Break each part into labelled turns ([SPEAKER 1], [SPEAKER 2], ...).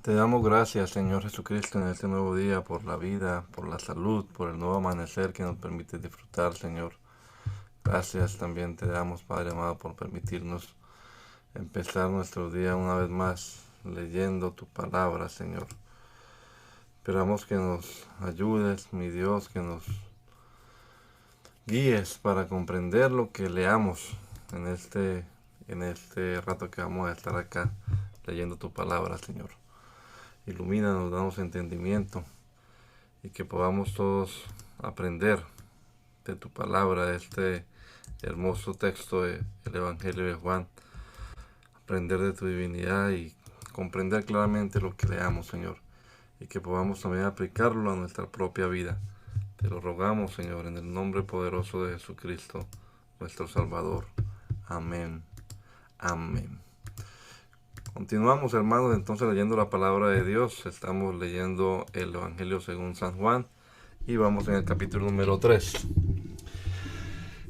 [SPEAKER 1] Te damos gracias, Señor Jesucristo, en este nuevo día, por la vida, por la salud, por el nuevo amanecer que nos permite disfrutar, Señor. Gracias también te damos, Padre amado, por permitirnos empezar nuestro día una vez más leyendo tu palabra, Señor. Esperamos que nos ayudes, mi Dios, que nos guíes para comprender lo que leamos en este rato que vamos a estar acá leyendo tu palabra, Señor. Ilumínanos, danos entendimiento y que podamos todos aprender de tu palabra, de este hermoso texto del Evangelio de Juan, aprender de tu divinidad y comprender claramente lo que leamos, Señor, y que podamos también aplicarlo a nuestra propia vida. Te lo rogamos, Señor, en el nombre poderoso de Jesucristo, nuestro Salvador. Amén. Amén. Continuamos, hermanos, entonces leyendo la palabra de Dios. Estamos leyendo el Evangelio según San Juan y vamos en el capítulo número 3.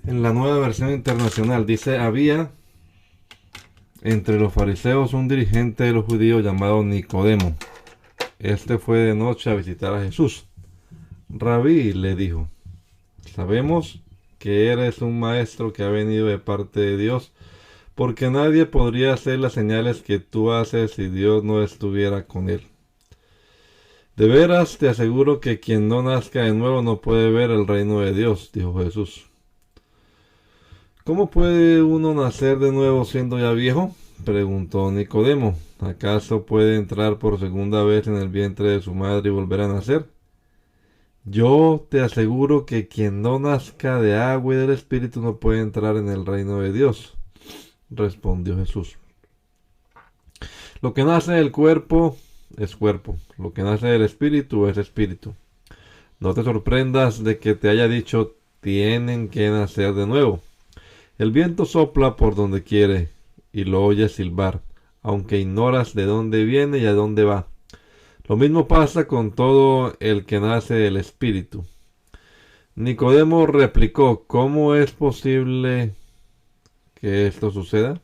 [SPEAKER 1] En la Nueva Versión Internacional dice: había entre los fariseos un dirigente de los judíos llamado Nicodemo. Este fue de noche a visitar a Jesús. Rabí, le dijo, sabemos que eres un maestro que ha venido de parte de Dios, porque nadie podría hacer las señales que tú haces si Dios no estuviera con él. De veras te aseguro que quien no nazca de nuevo no puede ver el reino de Dios, dijo Jesús. ¿Cómo puede uno nacer de nuevo siendo ya viejo?, preguntó Nicodemo. ¿Acaso puede entrar por segunda vez en el vientre de su madre y volver a nacer? Yo te aseguro que quien no nazca de agua y del Espíritu no puede entrar en el reino de Dios, respondió Jesús. Lo que nace del cuerpo es cuerpo, lo que nace del Espíritu es espíritu. No te sorprendas de que te haya dicho, tienen que nacer de nuevo. El viento sopla por donde quiere y lo oyes silbar, aunque ignoras de dónde viene y a dónde va. Lo mismo pasa con todo el que nace del Espíritu. Nicodemo replicó, ¿cómo es posible que esto suceda?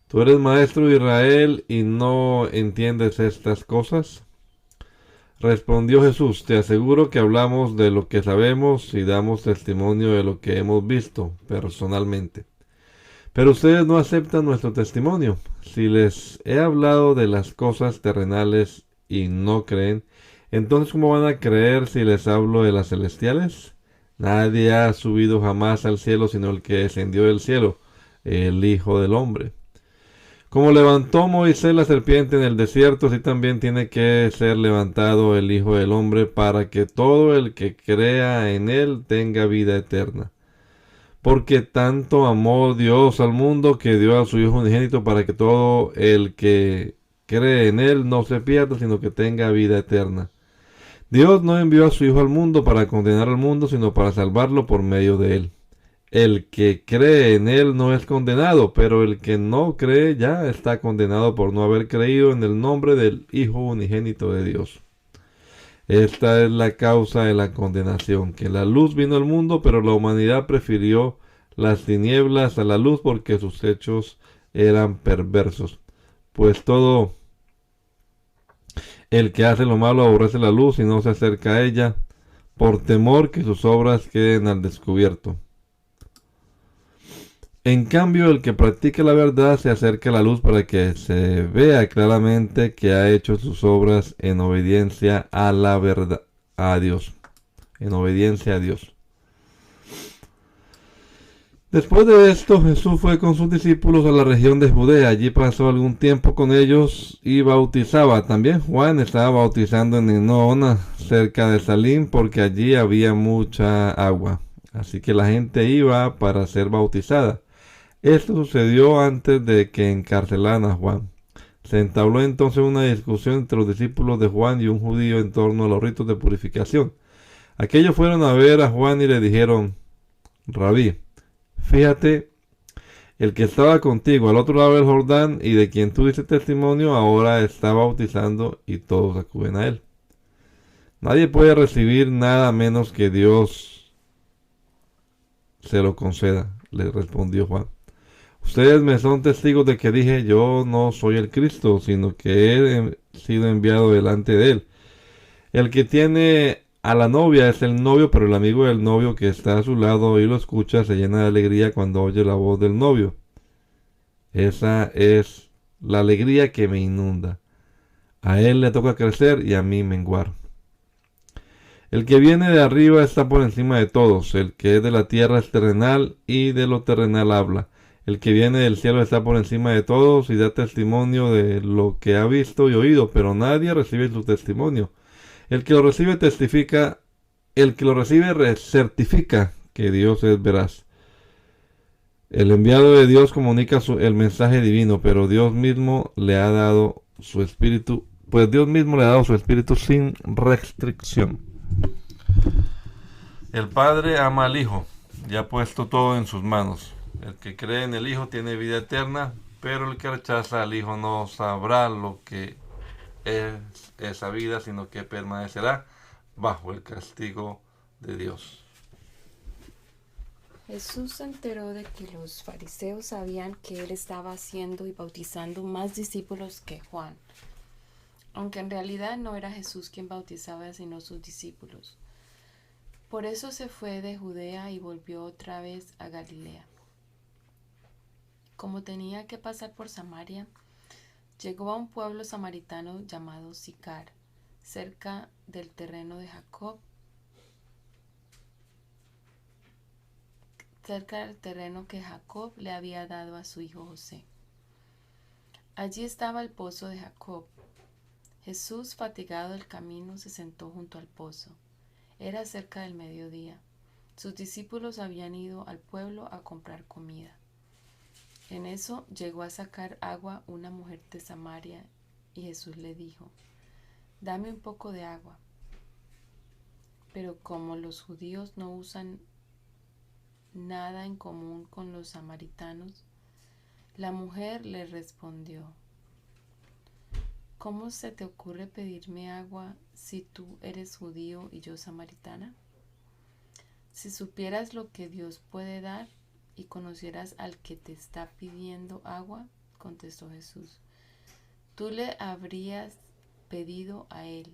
[SPEAKER 1] ¿Tú eres maestro de Israel y no entiendes estas cosas? Respondió Jesús, te aseguro que hablamos de lo que sabemos y damos testimonio de lo que hemos visto personalmente. Pero ustedes no aceptan nuestro testimonio. Si les he hablado de las cosas terrenales y no creen, entonces ¿cómo van a creer si les hablo de las celestiales? Nadie ha subido jamás al cielo sino el que descendió del cielo, el Hijo del Hombre. Como levantó Moisés la serpiente en el desierto, así también tiene que ser levantado el Hijo del Hombre para que todo el que crea en él tenga vida eterna. Porque tanto amó Dios al mundo que dio a su Hijo unigénito para que todo el que cree en él no se pierda, sino que tenga vida eterna. Dios no envió a su Hijo al mundo para condenar al mundo, sino para salvarlo por medio de él. El que cree en él no es condenado, pero el que no cree ya está condenado por no haber creído en el nombre del Hijo unigénito de Dios. Esta es la causa de la condenación, que la luz vino al mundo, pero la humanidad prefirió las tinieblas a la luz porque sus hechos eran perversos. Pues todo el que hace lo malo aborrece la luz y no se acerca a ella, por temor que sus obras queden al descubierto. En cambio, el que practica la verdad se acerca a la luz para que se vea claramente que ha hecho sus obras en obediencia a la verdad, a Dios. En obediencia a Dios. Después de esto, Jesús fue con sus discípulos a la región de Judea. Allí pasó algún tiempo con ellos y bautizaba. También Juan estaba bautizando en Enón, cerca de Salim, porque allí había mucha agua. Así que la gente iba para ser bautizada. Esto sucedió antes de que encarcelaran a Juan. Se entabló entonces una discusión entre los discípulos de Juan y un judío en torno a los ritos de purificación. Aquellos fueron a ver a Juan y le dijeron, Rabí, fíjate, el que estaba contigo al otro lado del Jordán y de quien tú diste testimonio ahora está bautizando y todos acuden a él. Nadie puede recibir nada menos que Dios se lo conceda, le respondió Juan. Ustedes me son testigos de que dije, yo no soy el Cristo, sino que he sido enviado delante de él. El que tiene a la novia es el novio, pero el amigo del novio que está a su lado y lo escucha se llena de alegría cuando oye la voz del novio. Esa es la alegría que me inunda. A él le toca crecer y a mí menguar. El que viene de arriba está por encima de todos. El que es de la tierra es terrenal y de lo terrenal habla. El que viene del cielo está por encima de todos y da testimonio de lo que ha visto y oído, pero nadie recibe su testimonio. El que lo recibe testifica, el que lo recibe certifica que Dios es veraz. El enviado de Dios comunica el mensaje divino, pero Dios mismo le ha dado su espíritu, pues Dios mismo le ha dado su espíritu sin restricción. El Padre ama al Hijo y ha puesto todo en sus manos. El que cree en el Hijo tiene vida eterna, pero el que rechaza al Hijo no sabrá lo que es esa vida, sino que permanecerá bajo el castigo de Dios.
[SPEAKER 2] Jesús se enteró de que los fariseos sabían que él estaba haciendo y bautizando más discípulos que Juan, aunque en realidad no era Jesús quien bautizaba, sino sus discípulos. Por eso se fue de Judea y volvió otra vez a Galilea. Como tenía que pasar por Samaria, llegó a un pueblo samaritano llamado Sicar, cerca del terreno de Jacob, cerca del terreno que Jacob le había dado a su hijo José. Allí estaba el pozo de Jacob. Jesús, fatigado del camino, se sentó junto al pozo. Era cerca del mediodía. Sus discípulos habían ido al pueblo a comprar comida. En eso llegó a sacar agua una mujer de Samaria y Jesús le dijo: «Dame un poco de agua». Pero como los judíos no usan nada en común con los samaritanos, la mujer le respondió: «¿Cómo se te ocurre pedirme agua si tú eres judío y yo samaritana? Si supieras lo que Dios puede dar y conocieras al que te está pidiendo agua», contestó Jesús, «tú le habrías pedido a él,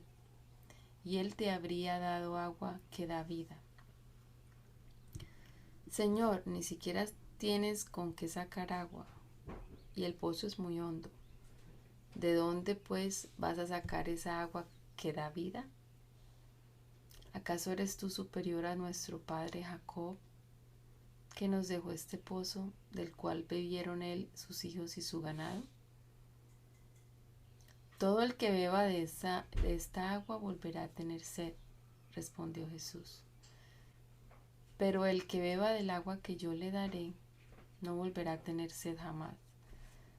[SPEAKER 2] y él te habría dado agua que da vida». «Señor, ni siquiera tienes con qué sacar agua, y el pozo es muy hondo. ¿De dónde, pues, vas a sacar esa agua que da vida? ¿Acaso eres tú superior a nuestro padre Jacob, que nos dejó este pozo, del cual bebieron él, sus hijos y su ganado? Todo el que beba de esta agua volverá a tener sed», respondió Jesús. «Pero el que beba del agua que yo le daré no volverá a tener sed jamás,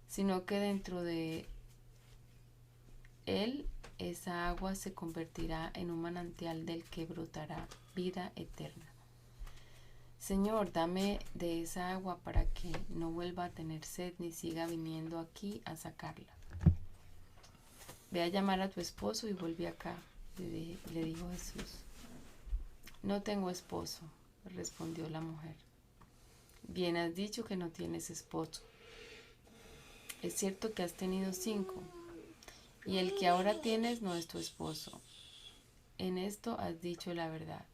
[SPEAKER 2] sino que dentro de él esa agua se convertirá en un manantial del que brotará vida eterna». «Señor, dame de esa agua para que no vuelva a tener sed ni siga viniendo aquí a sacarla». «Ve a llamar a tu esposo y vuelve acá», le dijo Jesús. «No tengo esposo», respondió la mujer. «Bien has dicho que no tienes esposo. Es cierto que has tenido 5, y el que ahora tienes no es tu esposo. En esto has dicho la verdad».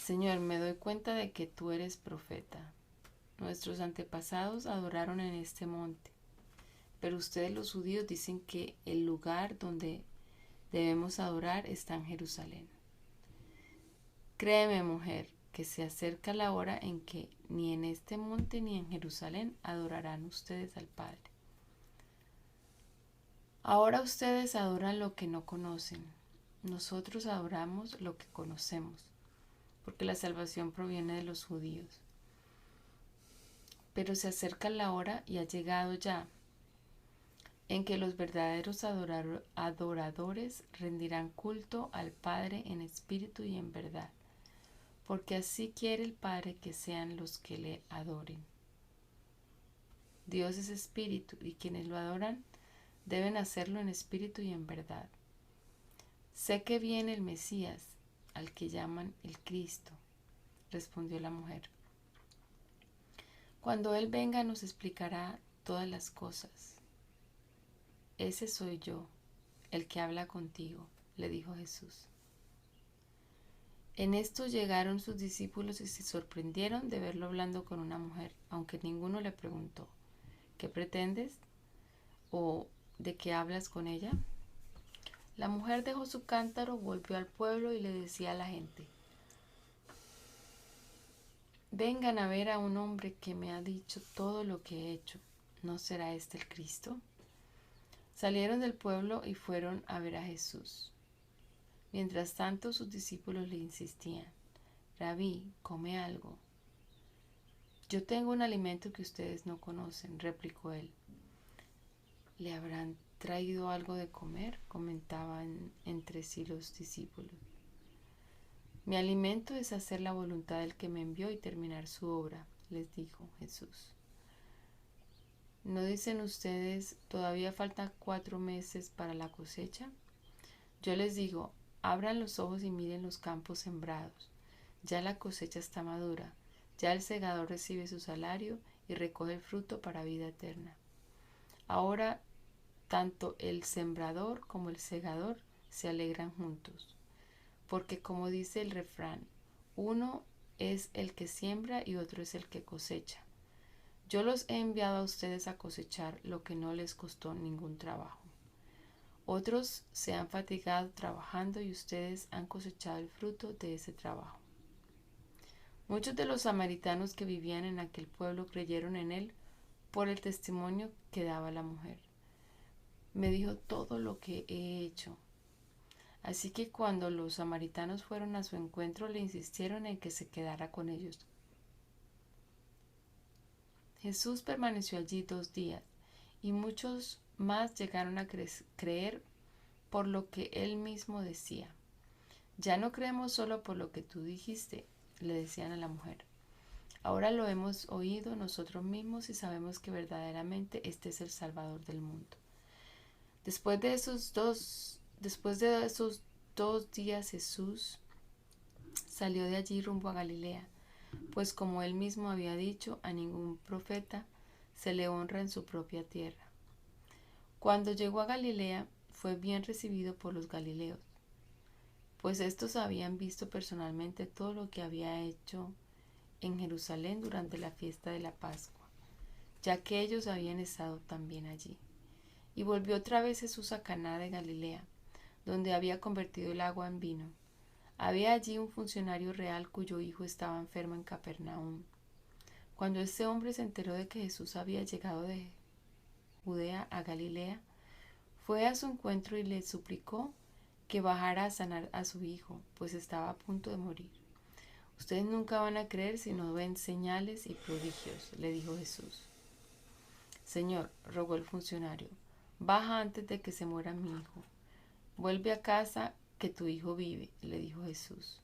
[SPEAKER 2] «Señor, me doy cuenta de que tú eres profeta. Nuestros antepasados adoraron en este monte, pero ustedes los judíos dicen que el lugar donde debemos adorar está en Jerusalén. Créeme, mujer, que se acerca la hora en que ni en este monte ni en Jerusalén adorarán ustedes al Padre. Ahora ustedes adoran lo que no conocen. Nosotros adoramos lo que conocemos, porque la salvación proviene de los judíos. Pero se acerca la hora, y ha llegado ya, en que los verdaderos adoradores rendirán culto al Padre en espíritu y en verdad, porque así quiere el Padre que sean los que le adoren. Dios es espíritu, y quienes lo adoran deben hacerlo en espíritu y en verdad. Sé que viene el Mesías, al que llaman el Cristo, respondió la mujer. Cuando Él venga nos explicará todas las cosas. Ese soy yo, el que habla contigo, le dijo Jesús. En esto llegaron sus discípulos y se sorprendieron de verlo hablando con una mujer, aunque ninguno le preguntó, ¿qué pretendes? ¿O de qué hablas con ella? La mujer dejó su cántaro, volvió al pueblo y le decía a la gente, vengan a ver a un hombre que me ha dicho todo lo que he hecho. ¿No será este el Cristo? Salieron del pueblo y fueron a ver a Jesús. Mientras tanto, sus discípulos le insistían, Rabí, come algo. Yo tengo un alimento que ustedes no conocen, replicó él. ¿Le habrán traído algo de comer? Comentaban entre sí los discípulos. Mi alimento es hacer la voluntad del que me envió y terminar su obra, les dijo Jesús. ¿No dicen ustedes, todavía faltan 4 meses para la cosecha? Yo les digo, abran los ojos y miren los campos sembrados. Ya la cosecha está madura, ya el segador recibe su salario y recoge el fruto para vida eterna. Ahora, tanto el sembrador como el segador se alegran juntos, porque como dice el refrán, uno es el que siembra y otro es el que cosecha. Yo los he enviado a ustedes a cosechar lo que no les costó ningún trabajo. Otros se han fatigado trabajando y ustedes han cosechado el fruto de ese trabajo. Muchos de los samaritanos que vivían en aquel pueblo creyeron en él por el testimonio que daba la mujer. Me dijo todo lo que he hecho. Así que cuando los samaritanos fueron a su encuentro le insistieron en que se quedara con ellos. Jesús permaneció allí 2 días y muchos más llegaron a creer por lo que él mismo decía. Ya no creemos solo por lo que tú dijiste, le decían a la mujer. Ahora lo hemos oído nosotros mismos y sabemos que verdaderamente este es el Salvador del mundo. Después de esos 2 días Jesús salió de allí rumbo a Galilea, pues como él mismo había dicho, a ningún profeta se le honra en su propia tierra. Cuando llegó a Galilea, fue bien recibido por los galileos, pues estos habían visto personalmente todo lo que había hecho en Jerusalén durante la fiesta de la Pascua, ya que ellos habían estado también allí. Y volvió otra vez Jesús a Caná de Galilea, donde había convertido el agua en vino. Había allí un funcionario real cuyo hijo estaba enfermo en Capernaum. Cuando este hombre se enteró de que Jesús había llegado de Judea a Galilea, fue a su encuentro y le suplicó que bajara a sanar a su hijo, pues estaba a punto de morir. Ustedes nunca van a creer si no ven señales y prodigios, le dijo Jesús. Señor, rogó el funcionario, baja antes de que se muera mi hijo. Vuelve a casa, que tu hijo vive, le dijo Jesús.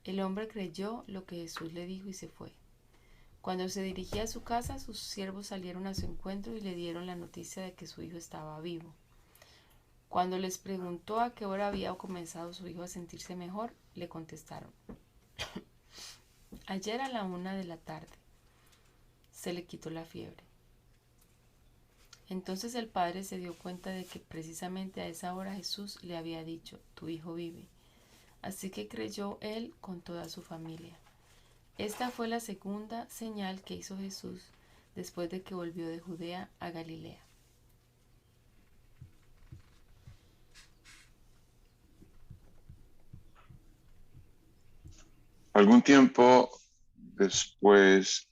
[SPEAKER 2] El hombre creyó lo que Jesús le dijo y se fue. Cuando se dirigía a su casa, sus siervos salieron a su encuentro y le dieron la noticia de que su hijo estaba vivo. Cuando les preguntó a qué hora había comenzado su hijo a sentirse mejor, le contestaron, ayer a la 1 de la tarde. Se le quitó la fiebre. Entonces el padre se dio cuenta de que precisamente a esa hora Jesús le había dicho, tu hijo vive. Así que creyó él con toda su familia. Esta fue la segunda señal que hizo Jesús después de que volvió de Judea a Galilea.
[SPEAKER 3] Algún tiempo después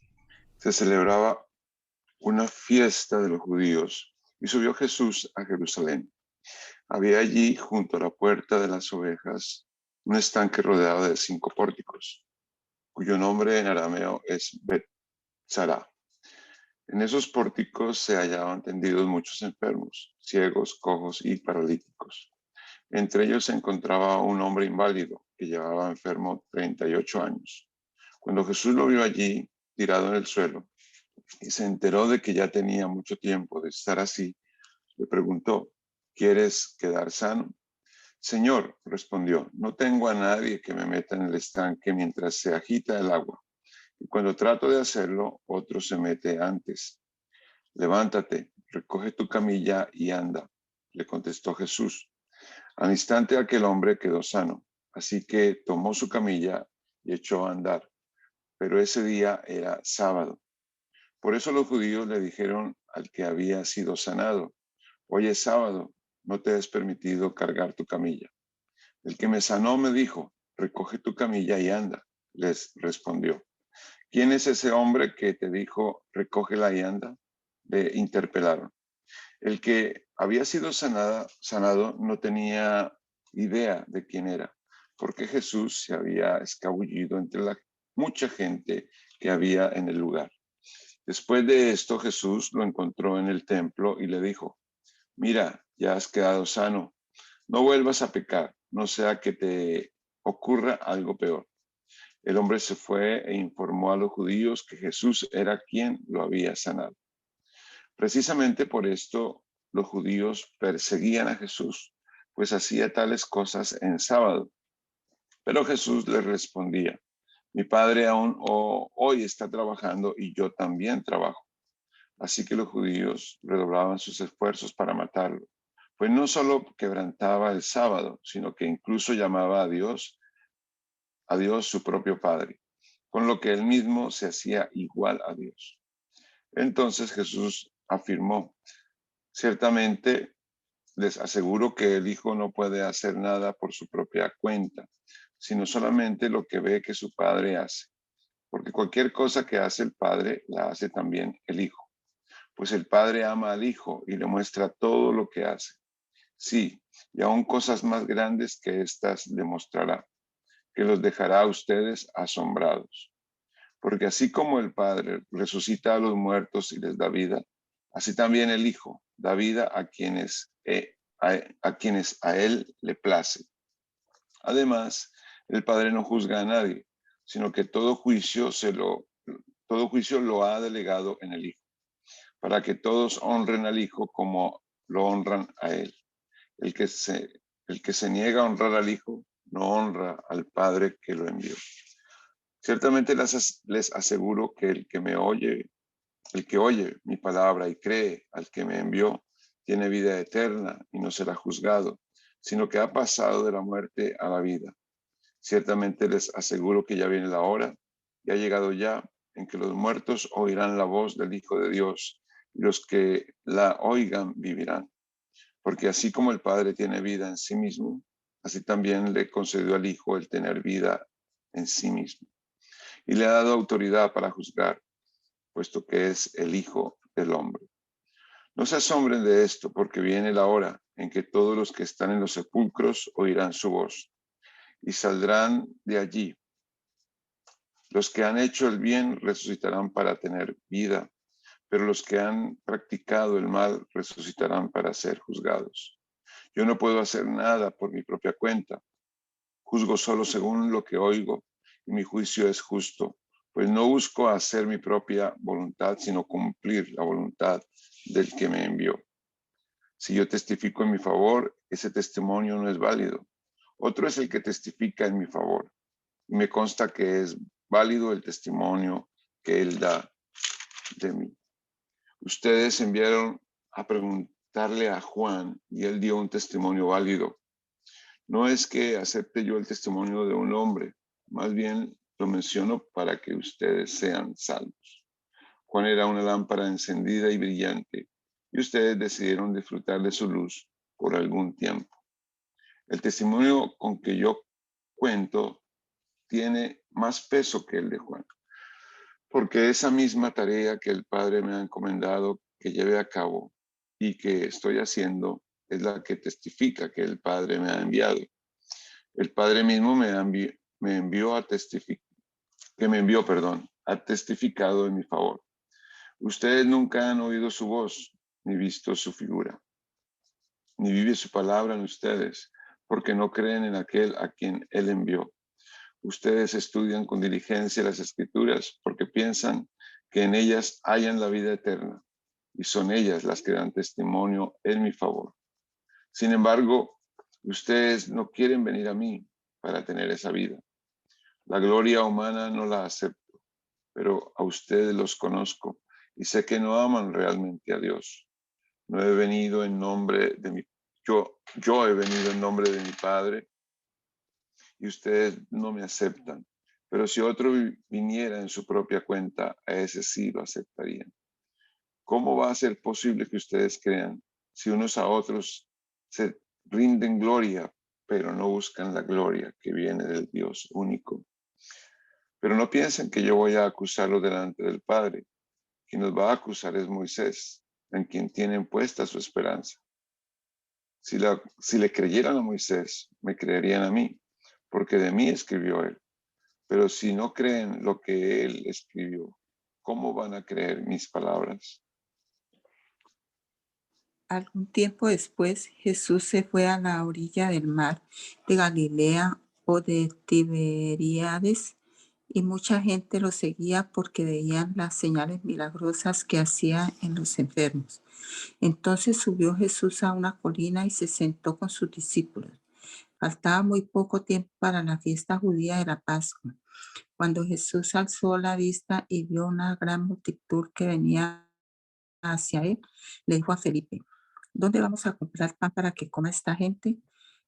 [SPEAKER 3] se celebraba una fiesta de los judíos y subió Jesús a Jerusalén. Había allí, junto a la puerta de las ovejas, un estanque rodeado de 5 pórticos, cuyo nombre en arameo es Bet-Zara. En esos pórticos se hallaban tendidos muchos enfermos, ciegos, cojos y paralíticos. Entre ellos se encontraba un hombre inválido que llevaba enfermo 38 años. Cuando Jesús lo vio allí, tirado en el suelo, y se enteró de que ya tenía mucho tiempo de estar así, le preguntó, ¿quieres quedar sano? Señor, respondió, no tengo a nadie que me meta en el estanque mientras se agita el agua. Y cuando trato de hacerlo, otro se mete antes. Levántate, recoge tu camilla y anda, le contestó Jesús. Al instante aquel hombre quedó sano, así que tomó su camilla y echó a andar. Pero ese día era sábado. Por eso los judíos le dijeron al que había sido sanado: hoy es sábado, no te es permitido cargar tu camilla. El que me sanó me dijo: recoge tu camilla y anda, les respondió. ¿Quién es ese hombre que te dijo: recógela y anda? Le interpelaron. El que había sido sanado no tenía idea de quién era, porque Jesús se había escabullido entre la mucha gente que había en el lugar. Después de esto, Jesús lo encontró en el templo y le dijo: mira, ya has quedado sano, no vuelvas a pecar, no sea que te ocurra algo peor. El hombre se fue e informó a los judíos que Jesús era quien lo había sanado. Precisamente por esto los judíos perseguían a Jesús, pues hacía tales cosas en sábado. Pero Jesús les respondía: mi Padre aún hoy está trabajando y yo también trabajo. Así que los judíos redoblaban sus esfuerzos para matarlo, pues no solo quebrantaba el sábado, sino que incluso llamaba a Dios su propio Padre, con lo que él mismo se hacía igual a Dios. Entonces Jesús afirmó: ciertamente les aseguro que el Hijo no puede hacer nada por su propia cuenta, sino solamente lo que ve que su Padre hace, porque cualquier cosa que hace el Padre la hace también el Hijo, pues el Padre ama al Hijo y le muestra todo lo que hace. Sí, y aún cosas más grandes que éstas le mostrará, que los dejará a ustedes asombrados. Porque así como el Padre resucita a los muertos y les da vida, así también el Hijo da vida a quienes a Él le place. Además, el Padre no juzga a nadie, sino que todo juicio lo ha delegado en el Hijo, para que todos honren al Hijo como lo honran a Él. El que se niega a honrar al Hijo, no honra al Padre que lo envió. Ciertamente les aseguro que el que oye mi palabra y cree al que me envió, tiene vida eterna y no será juzgado, sino que ha pasado de la muerte a la vida. Ciertamente les aseguro que ya viene la hora, y ha llegado ya, en que los muertos oirán la voz del Hijo de Dios, y los que la oigan vivirán. Porque así como el Padre tiene vida en sí mismo, así también le concedió al Hijo el tener vida en sí mismo. Y le ha dado autoridad para juzgar, puesto que es el Hijo del Hombre. No se asombren de esto, porque viene la hora en que todos los que están en los sepulcros oirán su voz, y saldrán de allí. Los que han hecho el bien resucitarán para tener vida, pero los que han practicado el mal resucitarán para ser juzgados. Yo no puedo hacer nada por mi propia cuenta. Juzgo solo según lo que oigo, y mi juicio es justo, pues no busco hacer mi propia voluntad, sino cumplir la voluntad del que me envió. Si yo testifico en mi favor, ese testimonio no es válido. Otro es el que testifica en mi favor, y me consta que es válido el testimonio que él da de mí. Ustedes enviaron a preguntarle a Juan, y él dio un testimonio válido. No es que acepte yo el testimonio de un hombre, más bien lo menciono para que ustedes sean salvos. Juan era una lámpara encendida y brillante, y ustedes decidieron disfrutar de su luz por algún tiempo. El testimonio con que yo cuento tiene más peso que el de Juan, porque esa misma tarea que el Padre me ha encomendado que lleve a cabo y que estoy haciendo es la que testifica que el Padre me ha enviado. El Padre mismo ha testificado en mi favor. Ustedes nunca han oído su voz, ni visto su figura, ni vive su palabra en ustedes, porque no creen en aquel a quien él envió. Ustedes estudian con diligencia las Escrituras, porque piensan que en ellas hayan la vida eterna, y son ellas las que dan testimonio en mi favor. Sin embargo, ustedes no quieren venir a mí para tener esa vida. La gloria humana no la acepto. pero a ustedes los conozco y sé que no aman realmente a Dios. No he venido en nombre de yo he venido en nombre de mi Padre y ustedes no me aceptan. Pero si otro viniera en su propia cuenta, a ese sí lo aceptarían. ¿Cómo va a ser posible que ustedes crean si unos a otros se rinden gloria, pero no buscan la gloria que viene del Dios único? Pero no piensen que yo voy a acusarlo delante del Padre. Quien nos va a acusar es Moisés, en quien tienen puesta su esperanza. Si le creyeran a Moisés, me creerían a mí, porque de mí escribió él. Pero si no creen lo que él escribió, ¿cómo van a creer mis palabras?
[SPEAKER 4] Algún tiempo después, Jesús se fue a la orilla del mar de Galilea o de Tiberíades, y mucha gente lo seguía porque veían las señales milagrosas que hacía en los enfermos. Entonces subió Jesús a una colina y se sentó con sus discípulos. Faltaba muy poco tiempo para la fiesta judía de la Pascua. Cuando Jesús alzó la vista y vio una gran multitud que venía hacia él, le dijo a Felipe: ¿Dónde vamos a comprar pan para que coma esta gente?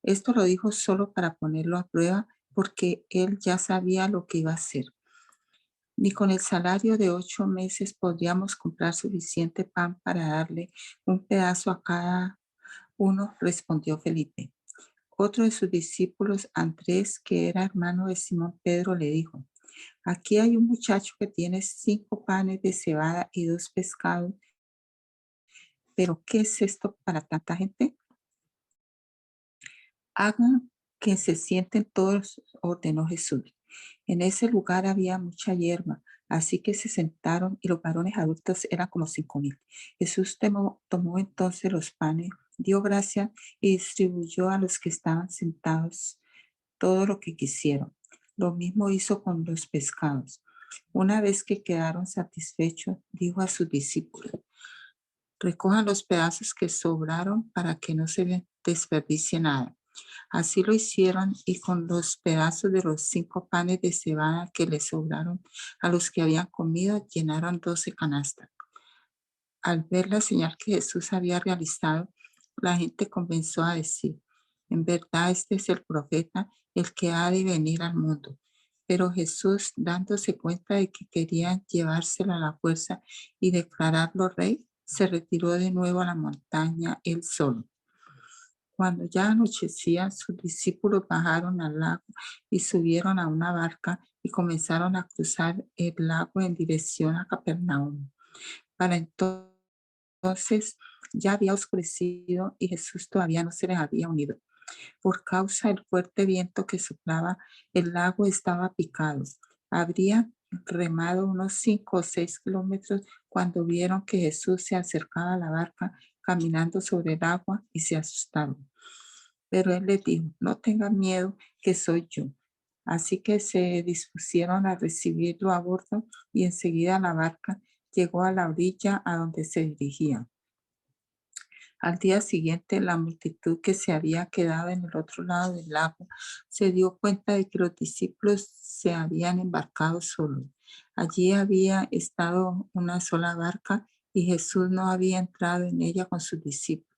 [SPEAKER 4] Esto lo dijo solo para ponerlo a prueba, porque él ya sabía lo que iba a hacer. Ni con el salario de 8 meses podríamos comprar suficiente pan para darle un pedazo a cada uno, respondió Felipe. Otro de sus discípulos, Andrés, que era hermano de Simón Pedro, le dijo: Aquí hay un muchacho que tiene 5 panes de cebada y 2 pescados, pero ¿qué es esto para tanta gente? Hagan que se sienten todos, ordenó Jesús. En ese lugar había mucha hierba, así que se sentaron y los varones adultos eran como 5,000. Jesús tomó entonces los panes, dio gracias y distribuyó a los que estaban sentados todo lo que quisieron. Lo mismo hizo con los pescados. Una vez que quedaron satisfechos, dijo a sus discípulos: Recojan los pedazos que sobraron para que no se desperdicie nada. Así lo hicieron, y con los pedazos de los 5 panes de cebada que les sobraron a los que habían comido, llenaron 12 canastas. Al ver la señal que Jesús había realizado, la gente comenzó a decir: En verdad, este es el profeta, el que ha de venir al mundo. Pero Jesús, dándose cuenta de que querían llevárselo a la fuerza y declararlo rey, se retiró de nuevo a la montaña él solo. Cuando ya anochecía, sus discípulos bajaron al lago y subieron a una barca y comenzaron a cruzar el lago en dirección a Capernaum. Para entonces ya había oscurecido y Jesús todavía no se les había unido. Por causa del fuerte viento que soplaba, el lago estaba picado. Habría remado unos 5 o 6 kilómetros cuando vieron que Jesús se acercaba a la barca caminando sobre el agua, y se asustaron. Pero él les dijo: No tengan miedo, que soy yo. Así que se dispusieron a recibirlo a bordo, y enseguida la barca llegó a la orilla a donde se dirigían. Al día siguiente, la multitud que se había quedado en el otro lado del lago se dio cuenta de que los discípulos se habían embarcado solos. Allí había estado una sola barca y Jesús no había entrado en ella con sus discípulos.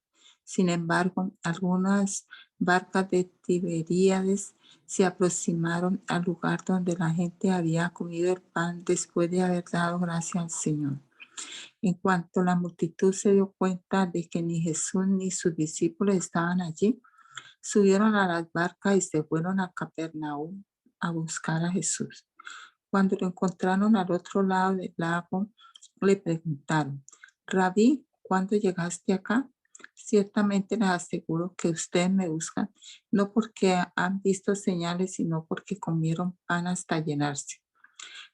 [SPEAKER 4] Sin embargo, algunas barcas de Tiberíades se aproximaron al lugar donde la gente había comido el pan después de haber dado gracias al Señor. En cuanto la multitud se dio cuenta de que ni Jesús ni sus discípulos estaban allí, subieron a las barcas y se fueron a Capernaum a buscar a Jesús. Cuando lo encontraron al otro lado del lago, le preguntaron: Rabí, ¿cuándo llegaste acá? Ciertamente les aseguro que ustedes me buscan, no porque han visto señales, sino porque comieron pan hasta llenarse.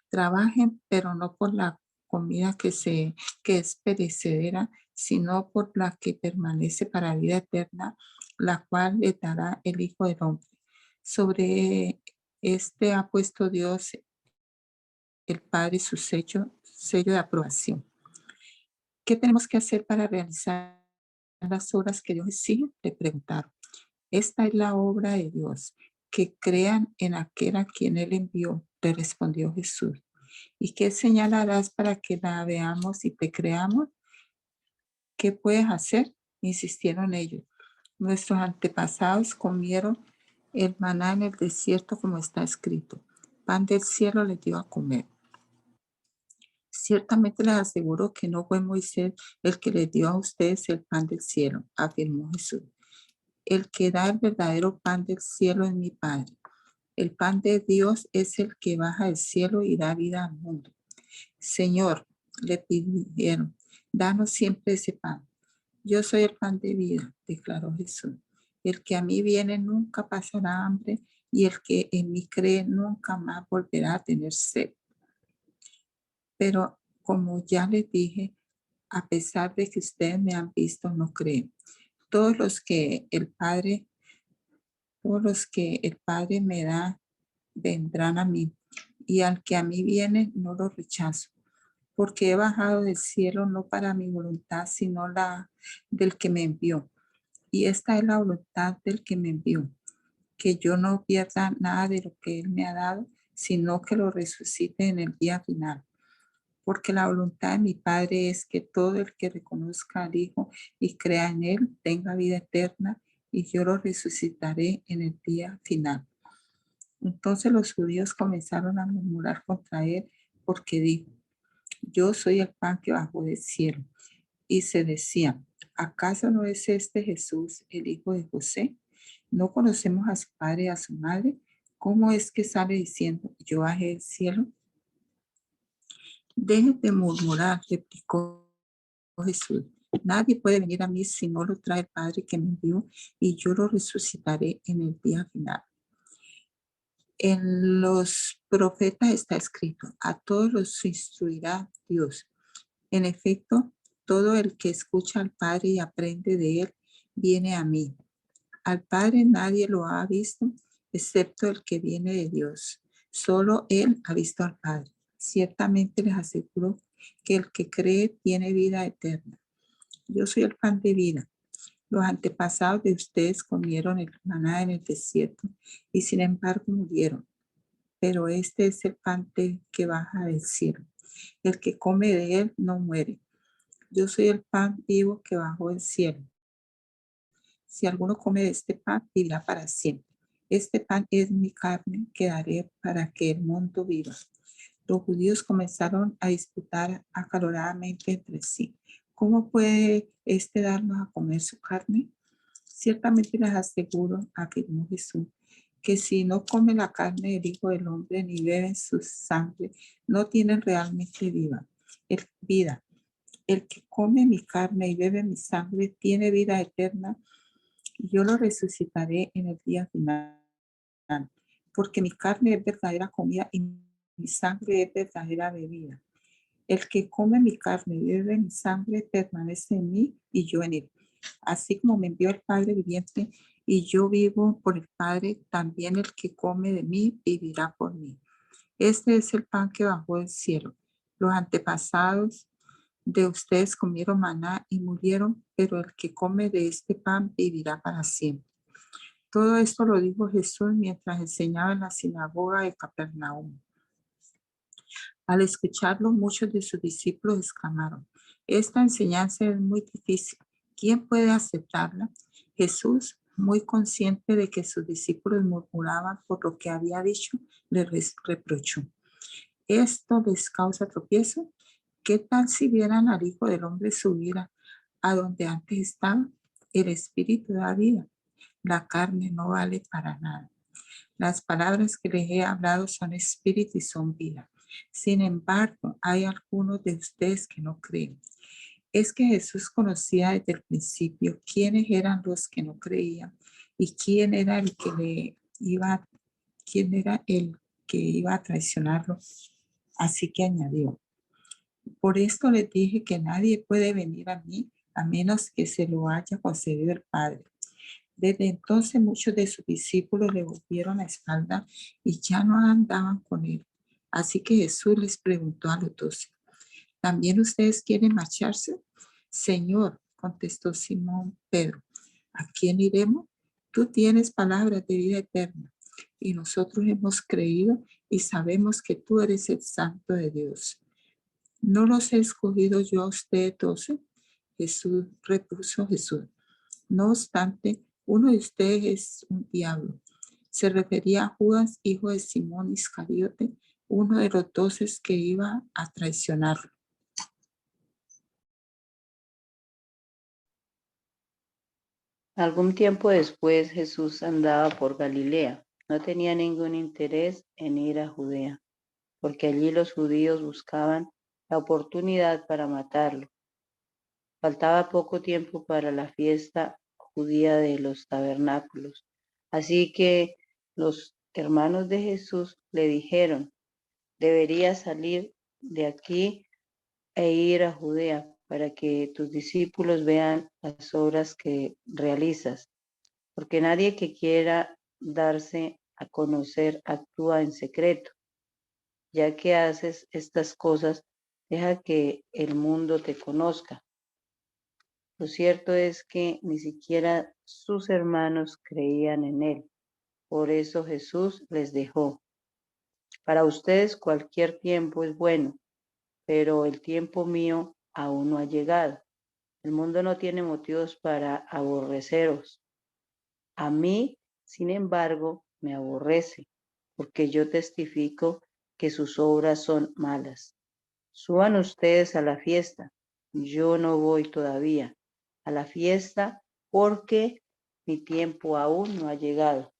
[SPEAKER 4] Trabajen, pero no por la comida que es perecedera, sino por la que permanece para vida eterna, la cual le dará el Hijo del Hombre. Sobre este ha puesto Dios el Padre su sello de aprobación. ¿Qué tenemos que hacer para realizar las obras que Dios exige?, le preguntaron. Esta es la obra de Dios, que crean en aquel a quien Él envió, le respondió Jesús. ¿Y qué señal harás para que la veamos y te creamos? ¿Qué puedes hacer? Insistieron ellos. Nuestros antepasados comieron el maná en el desierto como está escrito. Pan del cielo les dio a comer. Ciertamente les aseguro que no fue Moisés el que les dio a ustedes el pan del cielo, afirmó Jesús. El que da el verdadero pan del cielo es mi Padre. El pan de Dios es el que baja del cielo y da vida al mundo. Señor, le pidieron, danos siempre ese pan. Yo soy el pan de vida, declaró Jesús. El que a mí viene nunca pasará hambre y el que en mí cree nunca más volverá a tener sed. Pero como ya les dije, a pesar de que ustedes me han visto, no creen. Todos los que el Padre me da vendrán a mí, y al que a mí viene no lo rechazo, porque he bajado del cielo no para mi voluntad, sino la del que me envió. Y esta es la voluntad del que me envió, que yo no pierda nada de lo que él me ha dado, sino que lo resucite en el día final. Porque la voluntad de mi Padre es que todo el que reconozca al Hijo y crea en él tenga vida eterna, y yo lo resucitaré en el día final. Entonces los judíos comenzaron a murmurar contra él porque dijo, yo soy el pan que bajó del cielo. Y se decían, ¿acaso no es este Jesús, el hijo de José? ¿No conocemos a su padre y a su madre? ¿Cómo es que sale diciendo, yo bajé del cielo? Dejen de murmurar, replicó Jesús. Nadie puede venir a mí si no lo trae el Padre que me envió, y yo lo resucitaré en el día final. En los profetas está escrito, a todos los instruirá Dios. En efecto, todo el que escucha al Padre y aprende de él, viene a mí. Al Padre nadie lo ha visto, excepto el que viene de Dios. Solo él ha visto al Padre. Ciertamente les aseguro que el que cree tiene vida eterna. Yo soy el pan de vida. Los antepasados de ustedes comieron el maná en el desierto y sin embargo murieron. Pero este es el pan que baja del cielo. El que come de él no muere. Yo soy el pan vivo que bajó del cielo. Si alguno come de este pan, vivirá para siempre. Este pan es mi carne que daré para que el mundo viva. Los judíos comenzaron a disputar acaloradamente entre sí. ¿Cómo puede este darnos a comer su carne? Ciertamente les aseguro, afirmó Jesús, que si no comen la carne del Hijo del Hombre ni beben su sangre, no tienen realmente vida. El que come mi carne y bebe mi sangre tiene vida eterna, y yo lo resucitaré en el día final. Porque mi carne es verdadera comida y mi sangre es verdadera bebida. El que come mi carne y bebe mi sangre permanece en mí y yo en él. Así como me envió el Padre viviente y yo vivo por el Padre, también el que come de mí vivirá por mí. Este es el pan que bajó del cielo. Los antepasados de ustedes comieron maná y murieron, pero el que come de este pan vivirá para siempre. Todo esto lo dijo Jesús mientras enseñaba en la sinagoga de Capernaum. Al escucharlo, muchos de sus discípulos exclamaron, esta enseñanza es muy difícil. ¿Quién puede aceptarla? Jesús, muy consciente de que sus discípulos murmuraban por lo que había dicho, les reprochó. ¿Esto les causa tropiezo? ¿Qué tal si vieran al Hijo del Hombre subir a donde antes estaba? El Espíritu da vida. La carne no vale para nada. Las palabras que les he hablado son espíritu y son vida. Sin embargo, hay algunos de ustedes que no creen. Es que Jesús conocía desde el principio quiénes eran los que no creían y quién era el que iba a traicionarlo. Así que añadió, por esto les dije que nadie puede venir a mí a menos que se lo haya concedido el Padre. Desde entonces muchos de sus discípulos le volvieron la espalda y ya no andaban con él. Así que Jesús les preguntó a los 12, ¿también ustedes quieren marcharse? Señor, contestó Simón Pedro, ¿a quién iremos? Tú tienes palabras de vida eterna y nosotros hemos creído y sabemos que tú eres el Santo de Dios. ¿No los he escogido yo a ustedes 12? Jesús, repuso Jesús. No obstante, uno de ustedes es un diablo. Se refería a Judas, hijo de Simón Iscariote, uno de los 12 que iba a traicionarlo.
[SPEAKER 5] Algún tiempo después Jesús andaba por Galilea. No tenía ningún interés en ir a Judea, porque allí los judíos buscaban la oportunidad para matarlo. Faltaba poco tiempo para la fiesta judía de los tabernáculos. Así que los hermanos de Jesús le dijeron: deberías salir de aquí e ir a Judea para que tus discípulos vean las obras que realizas, porque nadie que quiera darse a conocer actúa en secreto. Ya que haces estas cosas, deja que el mundo te conozca. Lo cierto es que ni siquiera sus hermanos creían en él. Por eso Jesús les dejó: para ustedes cualquier tiempo es bueno, pero el tiempo mío aún no ha llegado. El mundo no tiene motivos para aborreceros. A mí, sin embargo, me aborrece, porque yo testifico que sus obras son malas. Suban ustedes a la fiesta. Yo no voy todavía a la fiesta porque mi tiempo aún no ha llegado.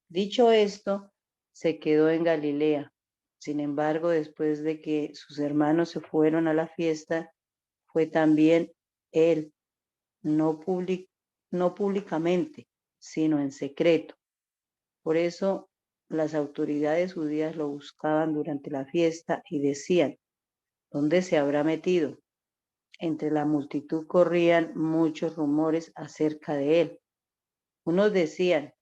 [SPEAKER 5] Dicho esto, se quedó en Galilea. Sin embargo, después de que sus hermanos se fueron a la fiesta, fue también él, no públicamente, sino en secreto. Por eso las autoridades judías lo buscaban durante la fiesta y decían: ¿dónde se habrá metido? Entre la multitud corrían muchos rumores acerca de él. Unos decían: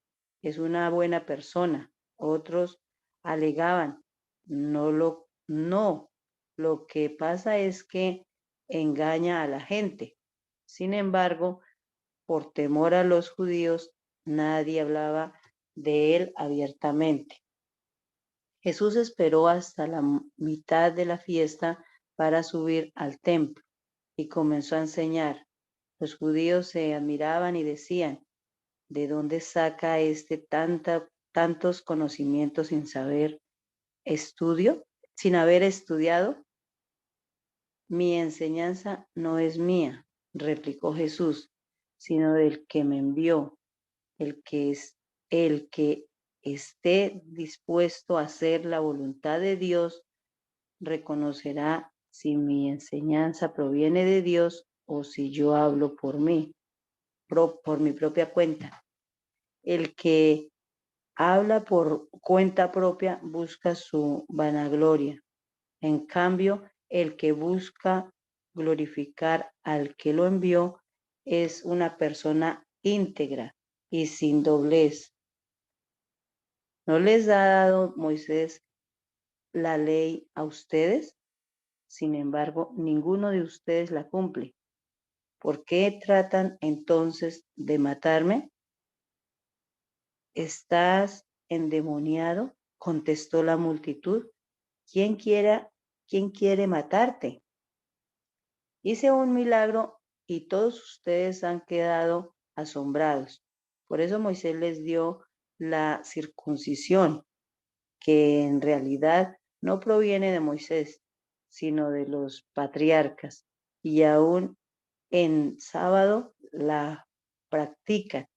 [SPEAKER 5] es una buena persona. Otros alegaban: no, lo que pasa es que engaña a la gente. Sin embargo, por temor a los judíos, nadie hablaba de él abiertamente. Jesús esperó hasta la mitad de la fiesta para subir al templo y comenzó a enseñar. Los judíos se admiraban y decían: ¿de dónde saca tantos conocimientos sin haber estudiado? Mi enseñanza no es mía, replicó Jesús, sino del que me envió. El que esté dispuesto a hacer la voluntad de Dios reconocerá si mi enseñanza proviene de Dios o si yo hablo por mi propia cuenta. El que habla por cuenta propia busca su vanagloria. En cambio, el que busca glorificar al que lo envió es una persona íntegra y sin doblez. ¿No les ha dado Moisés la ley a ustedes? Sin embargo, ninguno de ustedes la cumple. ¿Por qué tratan entonces de matarme? ¿Estás endemoniado?, contestó la multitud. ¿Quién quiere matarte? Hice un milagro y todos ustedes han quedado asombrados. Por eso Moisés les dio la circuncisión, que en realidad no proviene de Moisés, sino de los patriarcas, y aún en sábado la practican.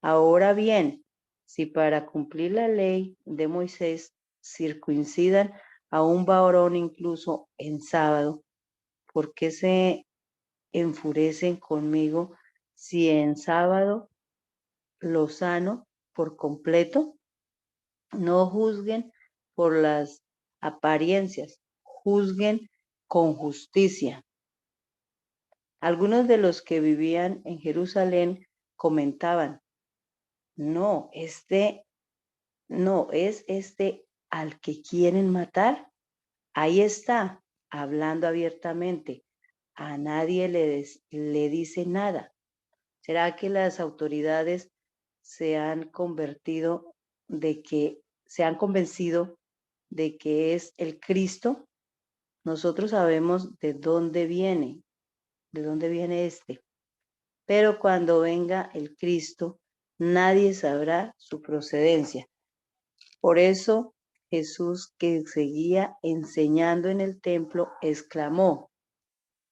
[SPEAKER 5] Ahora bien, si para cumplir la ley de Moisés circuncidan a un varón incluso en sábado, ¿por qué se enfurecen conmigo si en sábado lo sano por completo? No juzguen por las apariencias, juzguen con justicia. Algunos de los que vivían en Jerusalén comentaban: no es este al que quieren matar. Ahí está, hablando abiertamente. A nadie le dice nada. ¿Será que las autoridades se han convencido de que es el Cristo, nosotros sabemos de dónde viene este. Pero cuando venga el Cristo, nadie sabrá su procedencia. Por eso Jesús, que seguía enseñando en el templo, exclamó: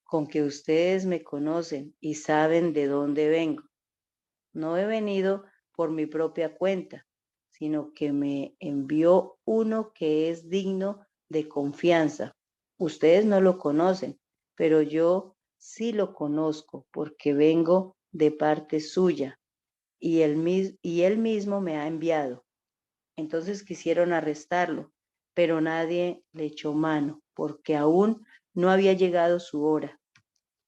[SPEAKER 5] con que ustedes me conocen y saben de dónde vengo. No he venido por mi propia cuenta, sino que me envió uno que es digno de confianza. Ustedes no lo conocen, pero yo sí lo conozco porque vengo de parte suya y él mismo me ha enviado. Entonces quisieron arrestarlo, pero nadie le echó mano porque aún no había llegado su hora.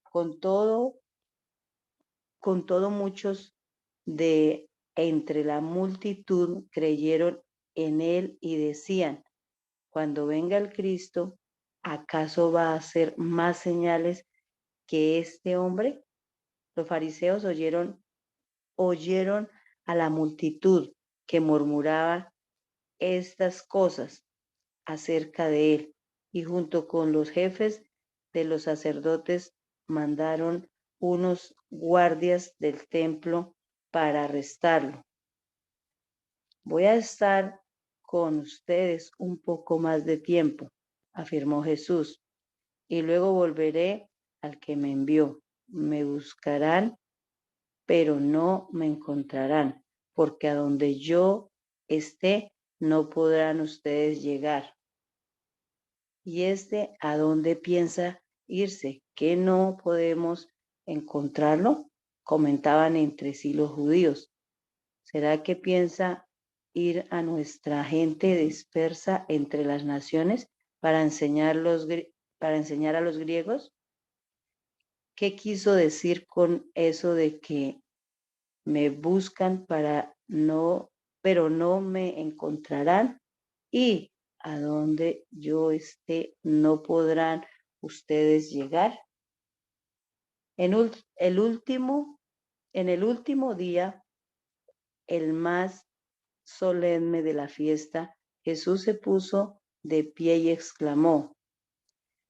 [SPEAKER 5] Con todo, muchos de entre la multitud creyeron en él y decían: cuando venga el Cristo, ¿acaso va a hacer más señales que este hombre? Los fariseos oyeron a la multitud que murmuraba estas cosas acerca de él, y junto con los jefes de los sacerdotes mandaron unos guardias del templo para arrestarlo. Voy a estar con ustedes un poco más de tiempo, afirmó Jesús, y luego volveré al que me envió. Me buscarán, pero no me encontrarán, porque a donde yo esté, no podrán ustedes llegar. ¿Y a dónde piensa irse? ¿Que no podemos encontrarlo? Comentaban entre sí los judíos. ¿Será que piensa ir a nuestra gente dispersa entre las naciones para enseñar a los griegos? ¿Qué quiso decir con eso de que me buscan pero no me encontrarán? Y a donde yo esté no podrán ustedes llegar. En el último día, el más solemne de la fiesta, Jesús se puso de pie y exclamó: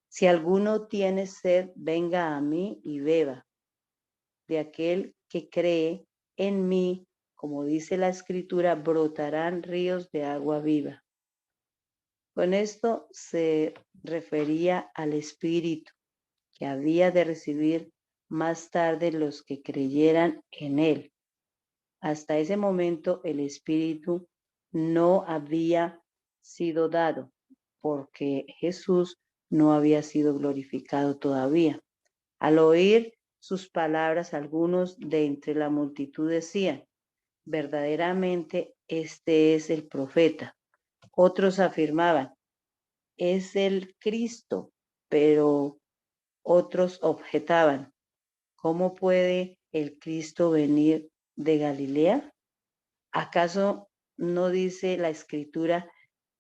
[SPEAKER 5] si alguno tiene sed, venga a mí y beba. De aquel que cree en mí, como dice la Escritura, brotarán ríos de agua viva. Con esto se refería al Espíritu que había de recibir más tarde los que creyeran en él. Hasta ese momento el Espíritu no había sido dado, porque Jesús no había sido glorificado todavía. Al oír sus palabras, algunos de entre la multitud decían: verdaderamente este es el profeta. Otros afirmaban: es el Cristo. Pero otros objetaban: ¿cómo puede el Cristo venir de Galilea? ¿Acaso no dice la Escritura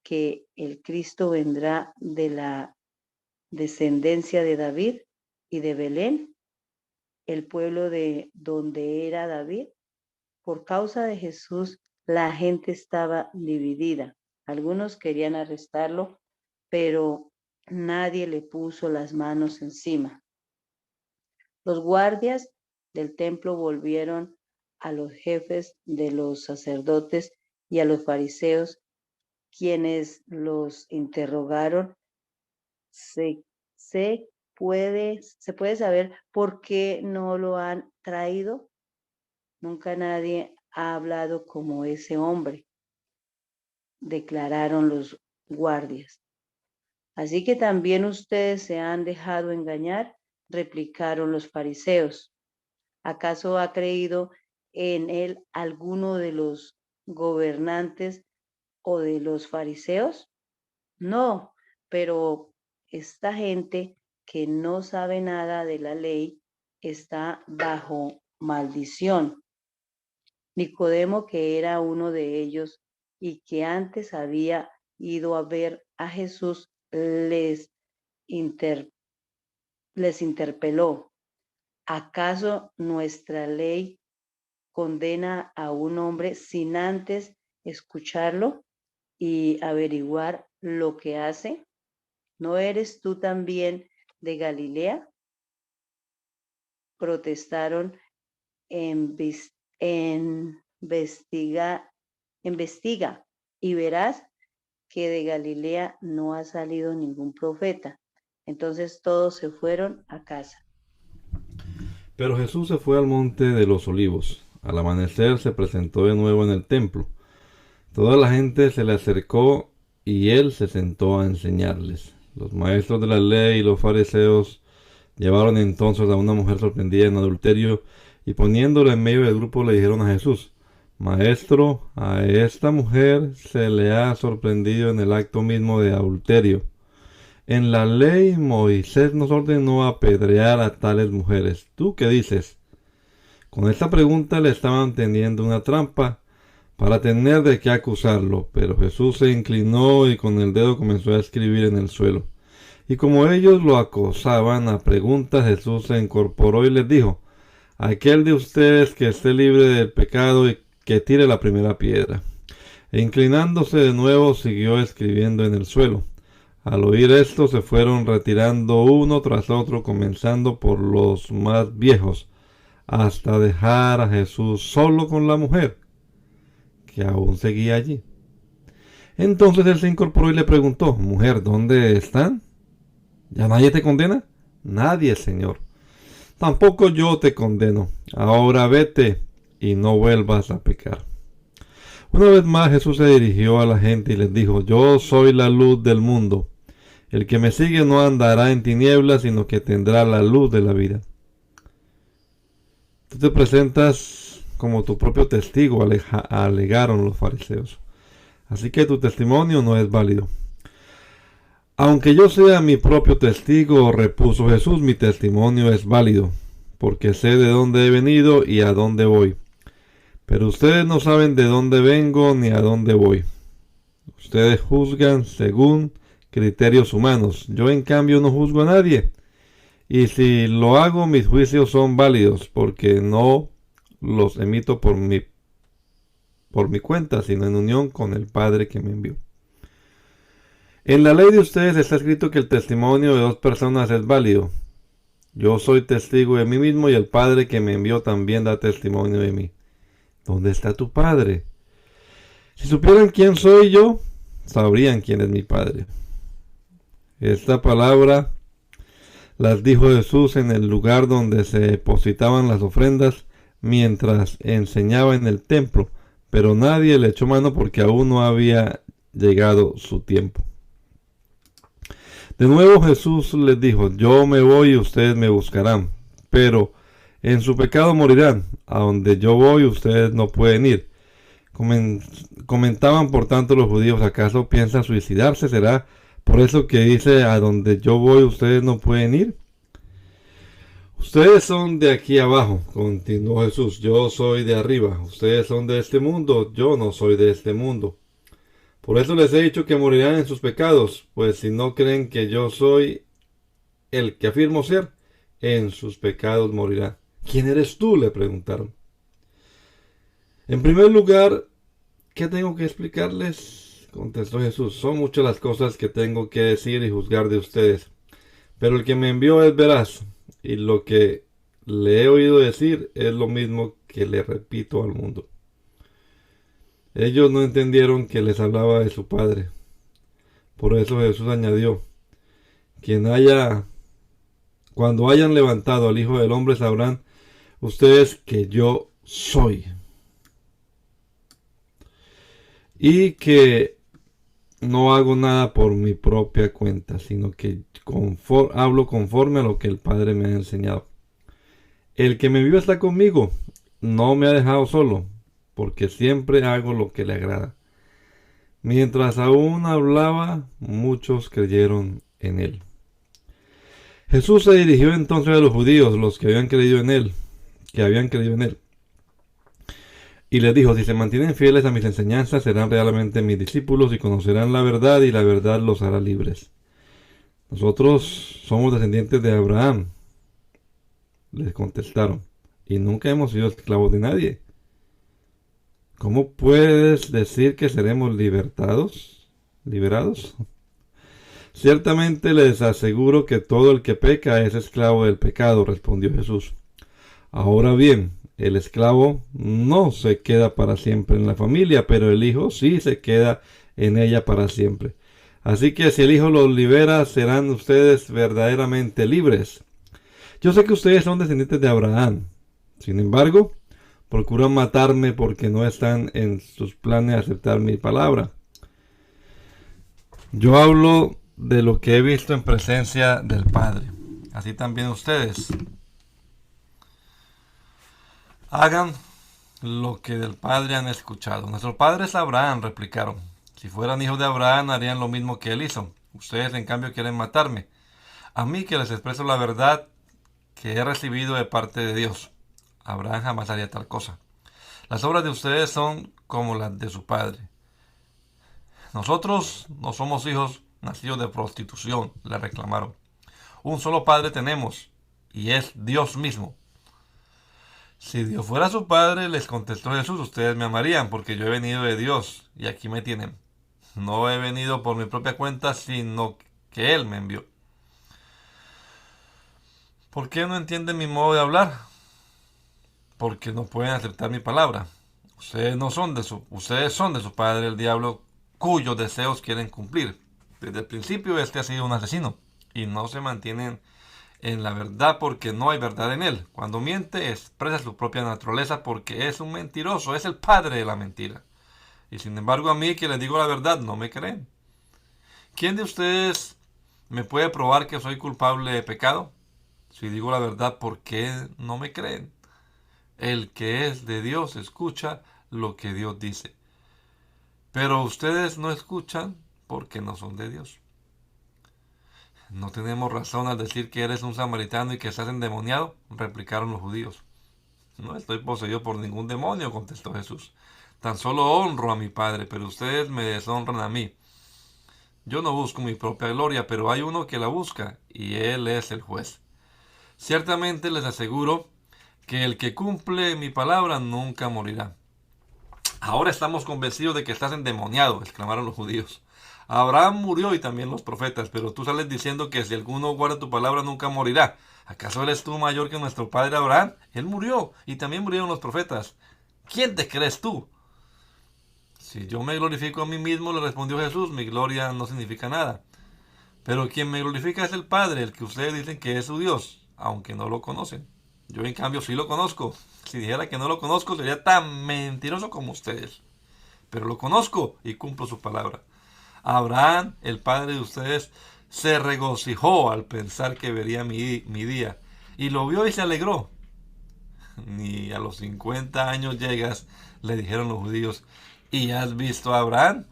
[SPEAKER 5] que el Cristo vendrá de la descendencia de David y de Belén, el pueblo de donde era David? Por causa de Jesús, la gente estaba dividida. Algunos querían arrestarlo, pero nadie le puso las manos encima. Los guardias del templo volvieron a los jefes de los sacerdotes y a los fariseos, quienes los interrogaron. Se puede saber por qué no lo han traído. Nunca nadie ha hablado como ese hombre, declararon los guardias. Así que también ustedes se han dejado engañar, replicaron los fariseos. ¿Acaso ha creído en él alguno de los gobernantes o de los fariseos? No, pero esta gente que no sabe nada de la ley está bajo maldición. Nicodemo, que era uno de ellos y que antes había ido a ver a Jesús, les interpeló: ¿acaso nuestra ley condena a un hombre sin antes escucharlo y averiguar lo que hace? ¿No eres tú también de Galilea? Protestaron. Investiga y verás que de Galilea no ha salido ningún profeta. Entonces todos se fueron a casa.
[SPEAKER 1] Pero Jesús se fue al monte de los olivos. Al amanecer se presentó de nuevo en el templo. Toda la gente se le acercó y él se sentó a enseñarles. Los maestros de la ley y los fariseos llevaron entonces a una mujer sorprendida en adulterio y poniéndola en medio del grupo le dijeron a Jesús: Maestro, a esta mujer se le ha sorprendido en el acto mismo de adulterio. En la ley Moisés nos ordenó apedrear a tales mujeres. ¿Tú qué dices? Con esta pregunta le estaban tendiendo una trampa para tener de qué acusarlo, pero Jesús se inclinó y con el dedo comenzó a escribir en el suelo. Y como ellos lo acosaban a preguntas, Jesús se incorporó y les dijo: Aquel de ustedes que esté libre del pecado y que tire la primera piedra. E inclinándose de nuevo siguió escribiendo en el suelo. Al oír esto se fueron retirando uno tras otro, comenzando por los más viejos, hasta dejar a Jesús solo con la mujer, que aún seguía allí. Entonces él se incorporó y le preguntó: Mujer, ¿dónde están? ¿Ya nadie te condena? Nadie, Señor. Tampoco yo te condeno. Ahora vete y no vuelvas a pecar. Una vez más Jesús se dirigió a la gente y les dijo: Yo soy la luz del mundo. El que me sigue no andará en tinieblas, sino que tendrá la luz de la vida. Tú te presentas como tu propio testigo, alegaron los fariseos. Así que tu testimonio no es válido. Aunque yo sea mi propio testigo, repuso Jesús, mi testimonio es válido, porque sé de dónde he venido y a dónde voy. Pero ustedes no saben de dónde vengo ni a dónde voy. Ustedes juzgan según criterios humanos. Yo en cambio no juzgo a nadie. Y si lo hago, mis juicios son válidos, porque no los emito por mi cuenta, sino en unión con el Padre que me envió. En la ley de ustedes está escrito que el testimonio de dos personas es válido. Yo soy testigo de mí mismo y el Padre que me envió también da testimonio de mí. ¿Dónde está tu Padre? Si supieran quién soy yo, sabrían quién es mi Padre. Esta palabra las dijo Jesús en el lugar donde se depositaban las ofrendas mientras enseñaba en el templo, pero nadie le echó mano porque aún no había llegado su tiempo. De nuevo Jesús les dijo: Yo me voy y ustedes me buscarán, pero en su pecado morirán. A donde yo voy ustedes no pueden ir. Comentaban por tanto los judíos: ¿acaso piensa suicidarse? ¿Será por eso que dice: a donde yo voy ustedes no pueden ir? Ustedes son de aquí abajo, continuó Jesús. Yo soy de arriba. Ustedes son de este mundo. Yo no soy de este mundo. Por eso les he dicho que morirán en sus pecados, pues si no creen que yo soy el que afirmo ser, en sus pecados morirán. ¿Quién eres tú?, le preguntaron. En primer lugar, ¿qué tengo que explicarles?, contestó Jesús. Son muchas las cosas que tengo que decir y juzgar de ustedes, pero el que me envió es veraz, y lo que le he oído decir es lo mismo que le repito al mundo. Ellos no entendieron que les hablaba de su Padre. Por eso Jesús añadió: cuando hayan levantado al Hijo del Hombre sabrán ustedes que yo soy. Y que no hago nada por mi propia cuenta, sino que hablo conforme a lo que el Padre me ha enseñado. El que me envió está conmigo, no me ha dejado solo, porque siempre hago lo que le agrada. Mientras aún hablaba, muchos creyeron en él. Jesús se dirigió entonces a los judíos, los que habían creído en él, y les dijo: si se mantienen fieles a mis enseñanzas, serán realmente mis discípulos y conocerán la verdad, y la verdad los hará libres. Nosotros somos descendientes de Abraham, les contestaron, y nunca hemos sido esclavos de nadie. ¿Cómo puedes decir que seremos libertados? liberados. Ciertamente les aseguro que todo el que peca es esclavo del pecado, respondió Jesús. Ahora bien, el esclavo no se queda para siempre en la familia, pero el hijo sí se queda en ella para siempre. Así que si el hijo los libera, serán ustedes verdaderamente libres. Yo sé que ustedes son descendientes de Abraham. Sin embargo, procuran matarme porque no están en sus planes aceptar mi palabra. Yo hablo de lo que he visto en presencia del Padre. Así también ustedes hagan lo que del Padre han escuchado. Nuestro padre es Abraham, replicaron. Si fueran hijos de Abraham, harían lo mismo que él hizo. Ustedes, en cambio, quieren matarme. A mí, que les expreso la verdad que he recibido de parte de Dios. Abraham jamás haría tal cosa. Las obras de ustedes son como las de su padre. Nosotros no somos hijos nacidos de prostitución, le reclamaron. Un solo padre tenemos, y es Dios mismo. Si Dios fuera su padre, les contestó Jesús, ustedes me amarían, porque yo he venido de Dios, y aquí me tienen. No he venido por mi propia cuenta, sino que Él me envió. ¿Por qué no entienden mi modo de hablar? Porque no pueden aceptar mi palabra. Ustedes son de su padre, el diablo, cuyos deseos quieren cumplir. Desde el principio este ha sido un asesino, y no se mantienen en la verdad porque no hay verdad en él. Cuando miente, expresa su propia naturaleza porque es un mentiroso, es el padre de la mentira. Y sin embargo, a mí, que les digo la verdad, no me creen. ¿Quién de ustedes me puede probar que soy culpable de pecado? Si digo la verdad, ¿por qué no me creen? El que es de Dios escucha lo que Dios dice. Pero ustedes no escuchan porque no son de Dios. ¿No tenemos razón al decir que eres un samaritano y que estás endemoniado?, replicaron los judíos. No estoy poseído por ningún demonio, contestó Jesús. Tan solo honro a mi Padre, pero ustedes me deshonran a mí. Yo no busco mi propia gloria, pero hay uno que la busca, y Él es el juez. Ciertamente les aseguro que el que cumple mi palabra nunca morirá. Ahora estamos convencidos de que estás endemoniado, exclamaron los judíos. Abraham murió y también los profetas, pero tú sales diciendo que si alguno guarda tu palabra nunca morirá. ¿Acaso eres tú mayor que nuestro padre Abraham? Él murió y también murieron los profetas. ¿Quién te crees tú? Si yo me glorifico a mí mismo, le respondió Jesús, mi gloria no significa nada. Pero quien me glorifica es el Padre, el que ustedes dicen que es su Dios, aunque no lo conocen. Yo en cambio sí lo conozco. Si dijera que no lo conozco, sería tan mentiroso como ustedes. Pero lo conozco y cumplo su palabra. Abraham, el padre de ustedes, se regocijó al pensar que vería mi día, y lo vio y se alegró. Ni a los 50 años llegas, le dijeron los judíos, ¿y has visto a Abraham?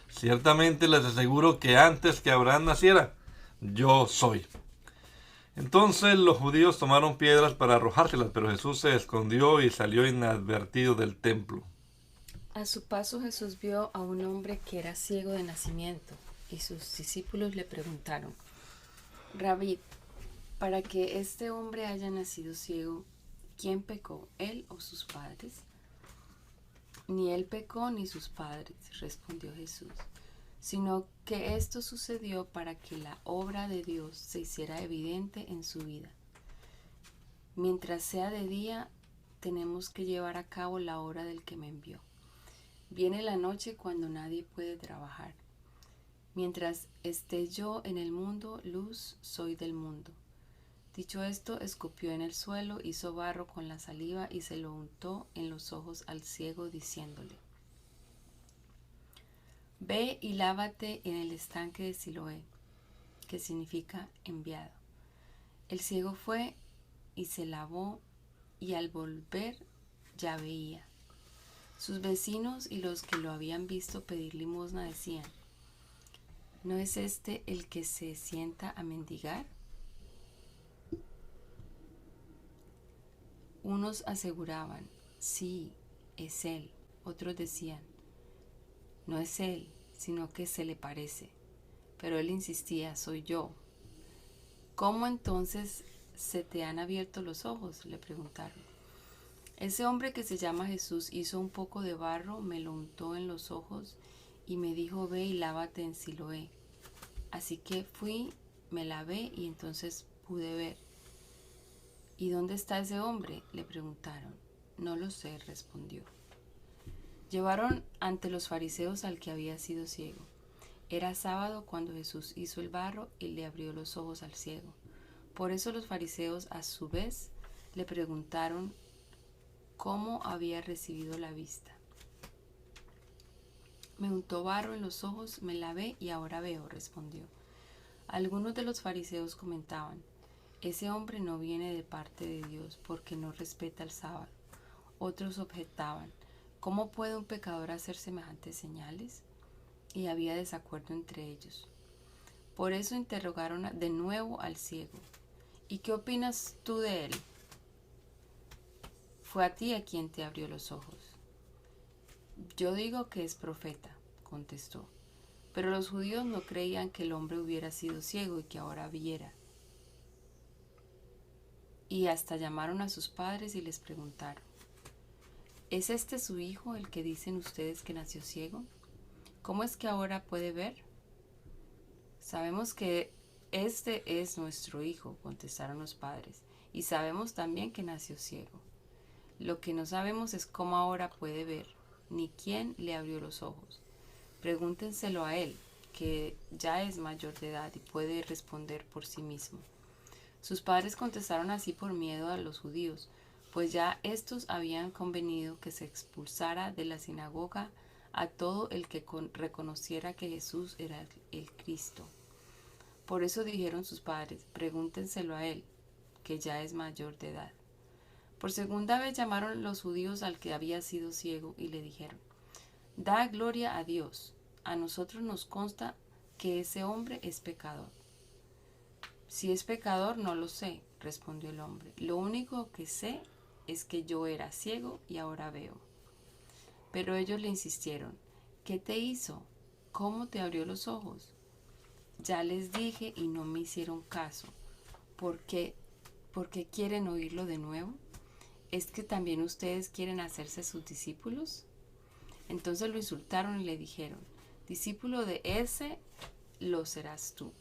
[SPEAKER 1] Ciertamente les aseguro que antes que Abraham naciera, yo soy. Entonces los judíos tomaron piedras para arrojárselas, pero Jesús se escondió y salió inadvertido del templo.
[SPEAKER 2] A su paso Jesús vio a un hombre que era ciego de nacimiento, y sus discípulos le preguntaron, Rabí, para que este hombre haya nacido ciego, ¿quién pecó, él o sus padres? Ni él pecó ni sus padres, respondió Jesús, sino que esto sucedió para que la obra de Dios se hiciera evidente en su vida. Mientras sea de día, tenemos que llevar a cabo la obra del que me envió. Viene la noche cuando nadie puede trabajar. Mientras esté yo en el mundo, luz soy del mundo. Dicho esto, escupió en el suelo, hizo barro con la saliva y se lo untó en los ojos al ciego, diciéndole, Ve y lávate en el estanque de Siloé, que significa enviado. El ciego fue y se lavó, y al volver ya veía. Sus vecinos y los que lo habían visto pedir limosna decían, ¿no es este el que se sienta a mendigar? Unos aseguraban, sí, es él. Otros decían, no es él, sino que se le parece. Pero él insistía, soy yo. ¿Cómo entonces se te han abierto los ojos?, le preguntaron. Ese hombre que se llama Jesús hizo un poco de barro, me lo untó en los ojos y me dijo, ve y lávate en Siloé. Así que fui, me lavé y entonces pude ver. ¿Y dónde está ese hombre?, le preguntaron. No lo sé, respondió. Llevaron ante los fariseos al que había sido ciego. Era sábado cuando Jesús hizo el barro y le abrió los ojos al ciego. Por eso los fariseos a su vez le preguntaron cómo había recibido la vista. Me untó barro en los ojos, me lavé y ahora veo, respondió. Algunos de los fariseos comentaban, ese hombre no viene de parte de Dios porque no respeta el sábado. Otros objetaban, ¿cómo puede un pecador hacer semejantes señales? Y había desacuerdo entre ellos. Por eso interrogaron de nuevo al ciego. ¿Y qué opinas tú de él? Fue a ti a quien te abrió los ojos. Yo digo que es profeta, contestó. Pero los judíos no creían que el hombre hubiera sido ciego y que ahora viera. Y hasta llamaron a sus padres y les preguntaron, ¿es este su hijo el que dicen ustedes que nació ciego? ¿Cómo es que ahora puede ver? Sabemos que este es nuestro hijo, contestaron los padres, y sabemos también que nació ciego. Lo que no sabemos es cómo ahora puede ver, ni quién le abrió los ojos. Pregúntenselo a él, que ya es mayor de edad y puede responder por sí mismo. Sus padres contestaron así por miedo a los judíos, pues ya estos habían convenido que se expulsara de la sinagoga a todo el que reconociera que Jesús era el Cristo. Por eso dijeron sus padres, pregúntenselo a él, que ya es mayor de edad. Por segunda vez llamaron los judíos al que había sido ciego y le dijeron, da gloria a Dios, a nosotros nos consta que ese hombre es pecador. Si es pecador no lo sé, respondió el hombre. Lo único que sé es que yo era ciego y ahora veo. Pero ellos le insistieron, ¿qué te hizo? ¿Cómo te abrió los ojos? Ya les dije y no me hicieron caso. ¿Por qué quieren oírlo de nuevo? ¿Es que también ustedes quieren hacerse sus discípulos? Entonces lo insultaron y le dijeron, discípulo de ese lo serás tú.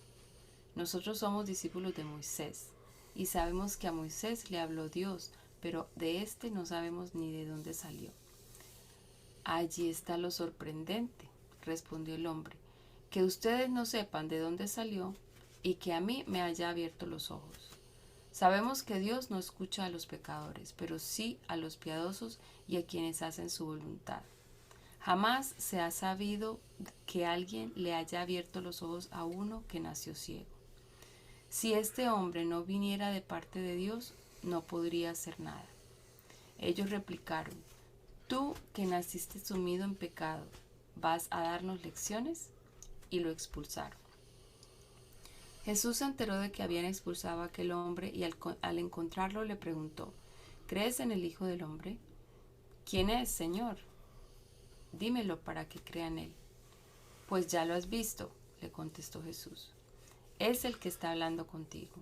[SPEAKER 2] Nosotros somos discípulos de Moisés y sabemos que a Moisés le habló Dios, pero de este no sabemos ni de dónde salió. Allí está lo sorprendente, respondió el hombre, que ustedes no sepan de dónde salió y que a mí me haya abierto los ojos. Sabemos que Dios no escucha a los pecadores, pero sí a los piadosos y a quienes hacen su voluntad. Jamás se ha sabido que alguien le haya abierto los ojos a uno que nació ciego. Si este hombre no viniera de parte de Dios, no podría hacer nada. Ellos replicaron, tú que naciste sumido en pecado, ¿vas a darnos lecciones? Y lo expulsaron. Jesús se enteró de que habían expulsado a aquel hombre y al encontrarlo le preguntó, ¿crees en el Hijo del Hombre? ¿Quién es, Señor? Dímelo para que crea en él. Pues ya lo has visto, le contestó Jesús. Es el que está hablando contigo.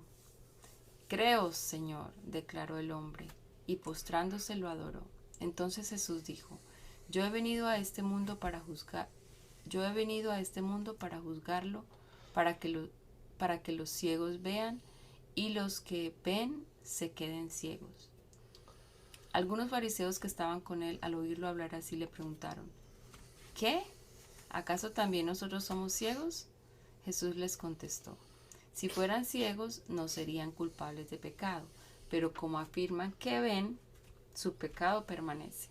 [SPEAKER 2] Creo, Señor, declaró el hombre, y postrándose lo adoró. Entonces Jesús dijo, yo he venido a este mundo para juzgarlo, para que los ciegos vean y los que ven se queden ciegos. Algunos fariseos que estaban con él al oírlo hablar así le preguntaron, ¿qué? ¿Acaso también nosotros somos ciegos? Jesús les contestó, si fueran ciegos no serían culpables de pecado, pero como afirman que ven, su pecado permanece.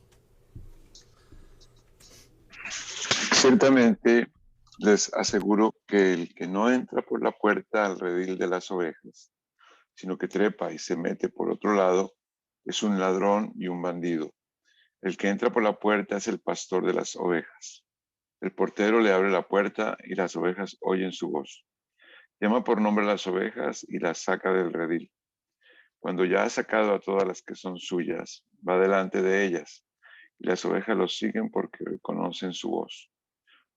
[SPEAKER 3] Ciertamente les aseguro que el que no entra por la puerta al redil de las ovejas, sino que trepa y se mete por otro lado, es un ladrón y un bandido. El que entra por la puerta es el pastor de las ovejas. El portero le abre la puerta y las ovejas oyen su voz. Llama por nombre a las ovejas y las saca del redil. Cuando ya ha sacado a todas las que son suyas, va delante de ellas, y las ovejas lo siguen porque reconocen su voz.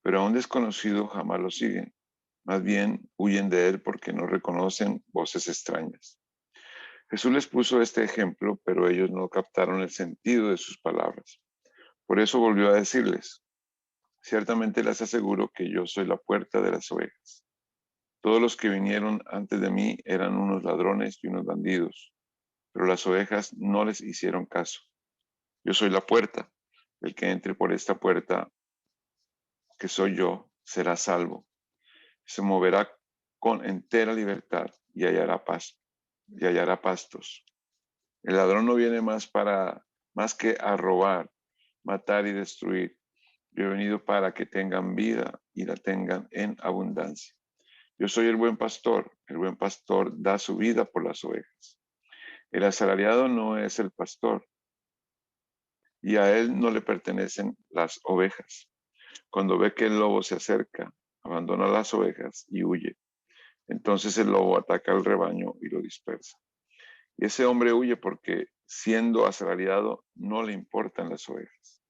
[SPEAKER 3] Pero a un desconocido jamás lo siguen, más bien huyen de él porque no reconocen voces extrañas. Jesús les puso este ejemplo, pero ellos no captaron el sentido de sus palabras. Por eso volvió a decirles, Ciertamente les aseguro que yo soy la puerta de las ovejas. Todos los que vinieron antes de mí eran unos ladrones y unos bandidos, pero las ovejas no les hicieron caso. Yo soy la puerta. El que entre por esta puerta, que soy yo, será salvo. Se moverá con entera libertad y hallará paz, y hallará pastos. El ladrón no viene más que a robar, matar y destruir. Yo he venido para que tengan vida y la tengan en abundancia. Yo soy el buen pastor da su vida por las ovejas. El asalariado no es el pastor, y a él no le pertenecen las ovejas. Cuando ve que el lobo se acerca, abandona las ovejas y huye. Entonces el lobo ataca al rebaño y lo dispersa. Y ese hombre huye porque, siendo asalariado, no le importan las ovejas.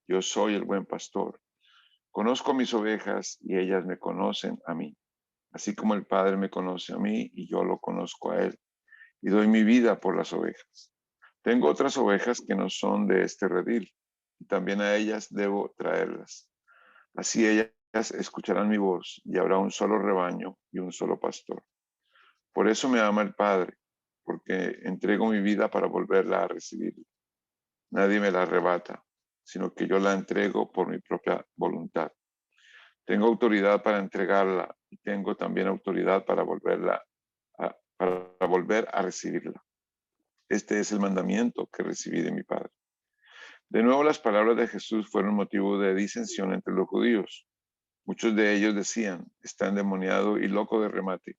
[SPEAKER 3] Yo soy el buen pastor. Conozco mis ovejas y ellas me conocen a mí, así como el Padre me conoce a mí y yo lo conozco a él, y doy mi vida por las ovejas. Tengo otras ovejas que no son de este redil, y también a ellas debo traerlas. Así ellas escucharán mi voz, y habrá un solo rebaño y un solo pastor. Por eso me ama el Padre, porque entrego mi vida para volverla a recibir. Nadie me la arrebata, sino que yo la entrego por mi propia voluntad. Tengo autoridad para entregarla y tengo también autoridad para volver a recibirla. Este es el mandamiento que recibí de mi Padre. De nuevo, las palabras de Jesús fueron motivo de disensión entre los judíos. Muchos de ellos decían, está endemoniado y loco de remate.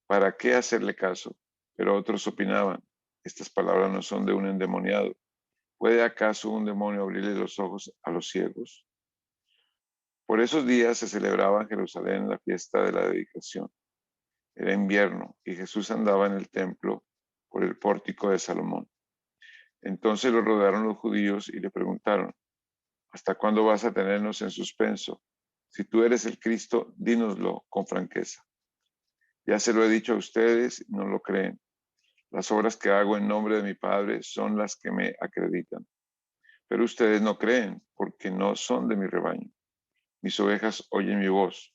[SPEAKER 3] ¿Para qué hacerle caso? Pero otros opinaban, estas palabras no son de un endemoniado. ¿Puede acaso un demonio abrirle los ojos a los ciegos? Por esos días se celebraba en Jerusalén la fiesta de la dedicación. Era invierno y Jesús andaba en el templo por el pórtico de Salomón. Entonces lo rodearon los judíos y le preguntaron, ¿hasta cuándo vas a tenernos en suspenso? Si tú eres el Cristo, dínoslo con franqueza. Ya se lo he dicho a ustedes y no lo creen. Las obras que hago en nombre de mi Padre son las que me acreditan. Pero ustedes no creen porque no son de mi rebaño. Mis ovejas oyen mi voz.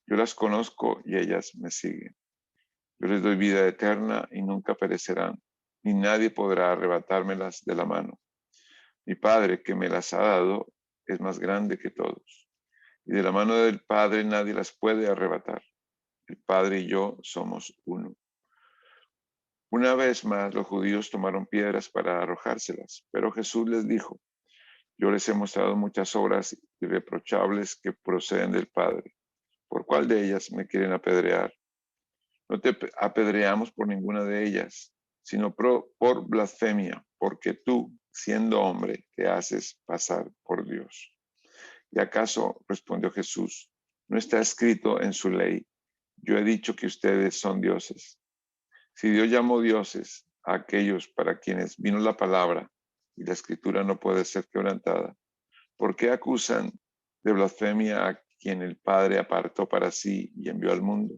[SPEAKER 3] Yo las conozco y ellas me siguen. Yo les doy vida eterna y nunca perecerán, ni nadie podrá arrebatármelas de la mano. Mi Padre que me las ha dado es más grande que todos, y de la mano del Padre nadie las puede arrebatar. El Padre y yo somos uno. Una vez más los judíos tomaron piedras para arrojárselas, pero Jesús les dijo, yo les he mostrado muchas obras irreprochables que proceden del Padre. ¿Por cuál de ellas me quieren apedrear? No te apedreamos por ninguna de ellas, sino por blasfemia, porque tú, siendo hombre, te haces pasar por Dios. ¿Y acaso, respondió Jesús, no está escrito en su ley, yo he dicho que ustedes son dioses? Si Dios llamó dioses a aquellos para quienes vino la palabra y la escritura no puede ser quebrantada, ¿por qué acusan de blasfemia a quien el Padre apartó para sí y envió al mundo?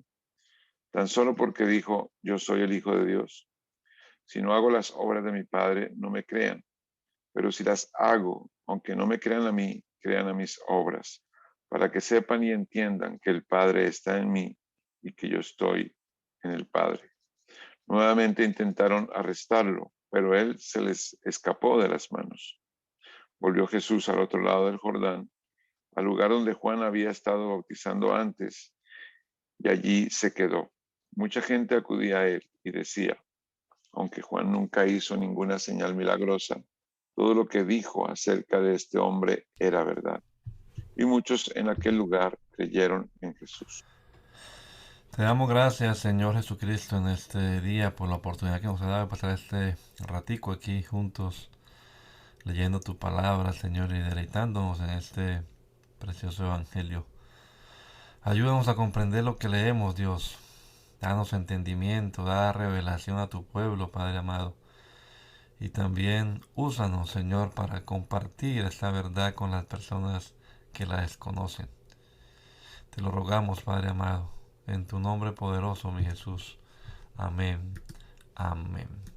[SPEAKER 3] Tan solo porque dijo, yo soy el Hijo de Dios. Si no hago las obras de mi Padre, no me crean. Pero si las hago, aunque no me crean a mí, crean a mis obras, para que sepan y entiendan que el Padre está en mí y que yo estoy en el Padre. Nuevamente intentaron arrestarlo, pero él se les escapó de las manos. Volvió Jesús al otro lado del Jordán, al lugar donde Juan había estado bautizando antes, y allí se quedó. Mucha gente acudía a él y decía, aunque Juan nunca hizo ninguna señal milagrosa, todo lo que dijo acerca de este hombre era verdad. Y muchos en aquel lugar creyeron en Jesús.
[SPEAKER 1] Te damos gracias, Señor Jesucristo, en este día por la oportunidad que nos ha dado de pasar este ratico aquí juntos, leyendo tu palabra, Señor, y deleitándonos en este precioso evangelio. Ayúdanos a comprender lo que leemos, Dios. Danos entendimiento, da revelación a tu pueblo, Padre amado. Y también úsanos, Señor, para compartir esta verdad con las personas que la desconocen. Te lo rogamos, Padre amado, en tu nombre poderoso, mi Jesús. Amén. Amén.